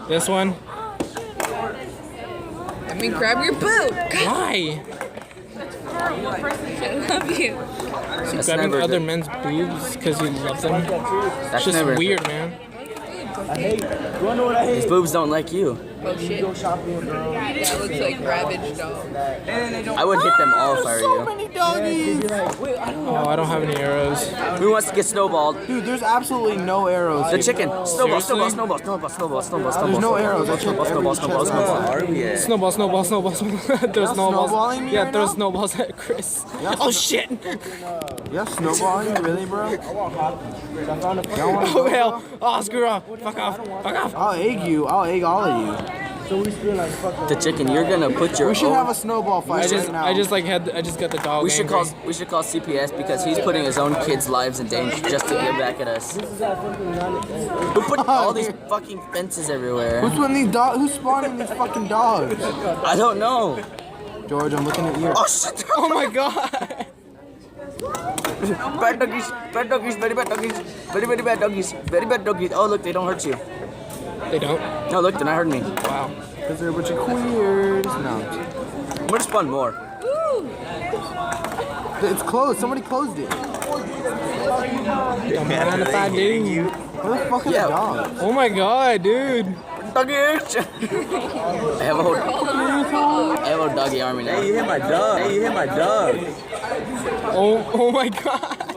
This one. I mean, grab your boot. Why? I love you. So grabbing other men's boobs because you love them. That's just weird, man. His boobs don't like you. Oh shit. That looks like ravaged dog. I would hit them all if I were you. Many doggies. Oh, I don't have any arrows. Who wants to get snowballed? Dude, there's absolutely no arrows. The chicken. Snowball, snowball, snowball, snowball, snowball, snowball, snowball. There's no arrows. I checked every chest. Snowball, snowball, snowball, snowball. There's snowballs. snowballing me Yeah, right there's now? snowballs at Chris. Oh shit! Yeah, snowballing you, really, bro? Oh hell! Oh screw off! Fuck off! Fuck off! I'll egg you. I'll egg all of you. The chicken. You're gonna put your. We should own... have a snowball fight right now. I just got the dog. We should call CPS because he's putting his own kids' lives in danger just to get back at us. Who put all these fucking fences everywhere? Who's putting these dogs? Who's spawning these fucking dogs? I don't know. George, I'm looking at you. Oh shit! Oh my god! Bad doggies, very bad doggies, very bad doggies, very bad doggies. Oh look, they don't hurt you. They don't? No, look, they're not hurting me. Wow. Because they're a bunch of queers. No. I'm gonna spawn more. It's closed. Somebody closed it. Don't mind if I do. Where the fuck is the dog? Oh my god, dude. Doggies! I have a whole doggy army now. Hey, you hit my dog. Hey, you hit my dog. Oh my god.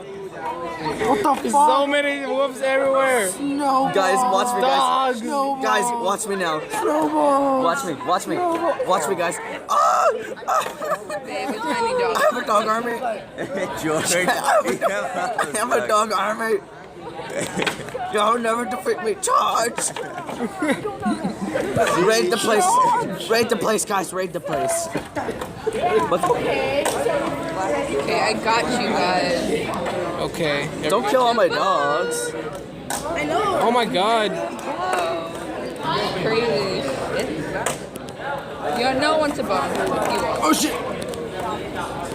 What the There's fuck? so many wolves everywhere. Snowball. Guys, watch me, guys. Dog. Snowball. Guys, watch me now. Snowball. Watch me, watch me. Watch me, guys. Ah! They have a tiny dog. I have a dog army. George. I have a dog army. Y'all never defeat me. Charge! Raid the place. Raid the place, guys. Raid the place. Okay, I got you guys. Okay. Don't kill all my dogs. Oh my god. Crazy. You got no one to bone. Oh shit.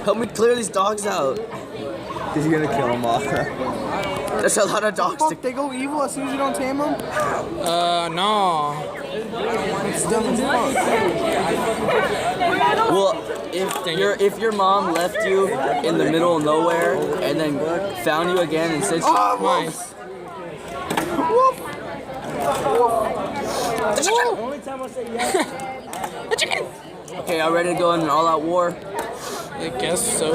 Help me clear these dogs out. Because you're going to kill them all. There's a lot of dogs to Fuck, they go evil as soon as you don't tame them? No. It's dumb as fuck. Well, if your mom left you in the middle of nowhere and then found you again and said, Oh, Nice. okay, y'all ready to go in an all-out war? I guess so.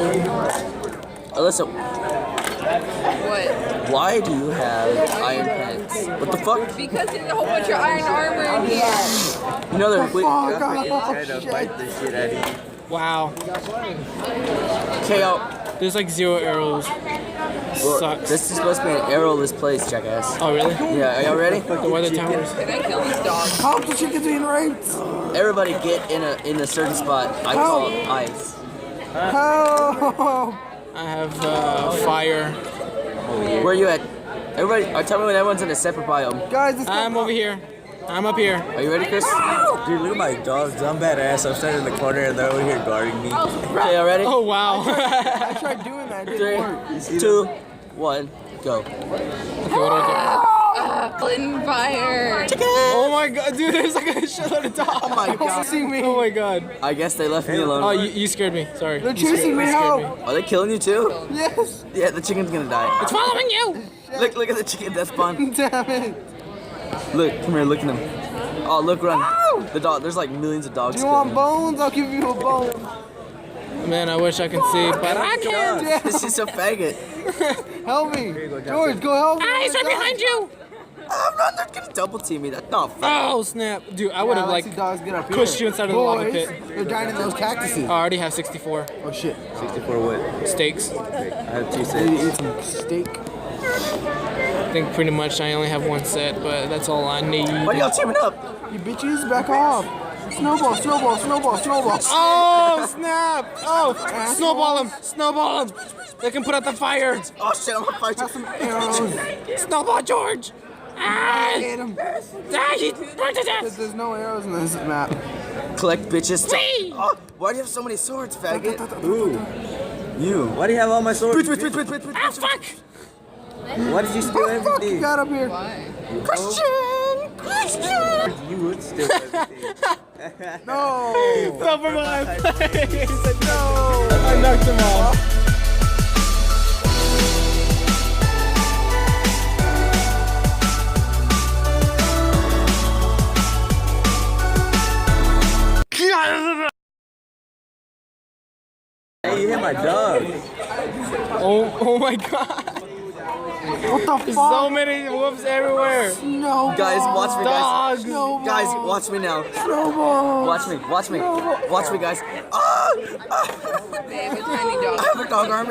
Alyssa, What? why do you have iron pants? What the fuck? Because there's a whole bunch of iron armor in here. You know they're weak. Fuck, Trying to oh, bite the shit out of you. Wow. KO. There's like 0 arrows. Well, Sucks. this is supposed to be an arrowless place, jackass. Oh really? Yeah, are y'all ready? The weather towers. Can I kill this dog? Help, the chicken's being raped. Everybody get in a certain spot. I call it ice. Help. I have fire. Where are you at? Everybody, tell me when everyone's in a separate biome. Guys, this I'm over here. I'm up here. Are you ready, Chris? Dude, look at my dogs. I'm badass. I'm standing in the corner and they're over here guarding me. Okay, y'all ready? Oh wow. I tried doing that. It didn't work. 3, 2, 1, go. Okay, what do I Flint fire. do? Oh my god, dude, there's like a shitload of dogs. Oh my god. Chasing me. Oh my god. I guess they left me alone. Oh, you scared me. Sorry. They're You scared- chasing me. you scared Help. Are they killing you too? Yes. Yeah, the chicken's gonna die. It's following you. Look at the chicken that spawned. Damn it. Look, come here, look at them. Oh, look, run. The dog, there's like millions of dogs. Do you want killing bones? I'll give you a bone. Man, I wish I could see, but I can't. them. This is a faggot. Help me. George, go help me. He's right behind you. I'm not, they're gonna double team me. That's not fair. Oh snap, dude! I would have like dogs get up here. pushed you inside of the lava Boys, pit. They're dying in those cactuses. I already have 64 Oh shit. 64 wood. steaks. I have 2 Need sets. to eat some steak. I think pretty much I only have 1 set, but that's all I need. Why are y'all teaming up? You bitches, back off. Snowball, snowball, snowball, snowball. Oh snap! Oh, snowball him! Snowball him! They can put out the fire. Oh shit, I'm gonna fight Have you. some arrows. Snowball George! Ah! Hit him. Ah, he burned to death. There's no arrows in this map. Collect bitches. Whee! Oh, why do you have so many swords, faggot? Ooh. You. Why do you have all my swords? Bitch, bitch, bitch, bitch, bitch, Ah, bitch. fuck! Why did you steal What the fuck you everything? got up here? Why? Christian! You would still everything. No. No, from my place. He said no. I knocked him off. Hey, you hit my dog. Oh my god. What the There's fuck? so many whoops everywhere. Snowball. Guys, watch me, guys. Dogs. Snowball. Guys, watch me now. Snowball. Watch me, watch me. Watch me, guys. Ah! They have a tiny dog. I have a dog army.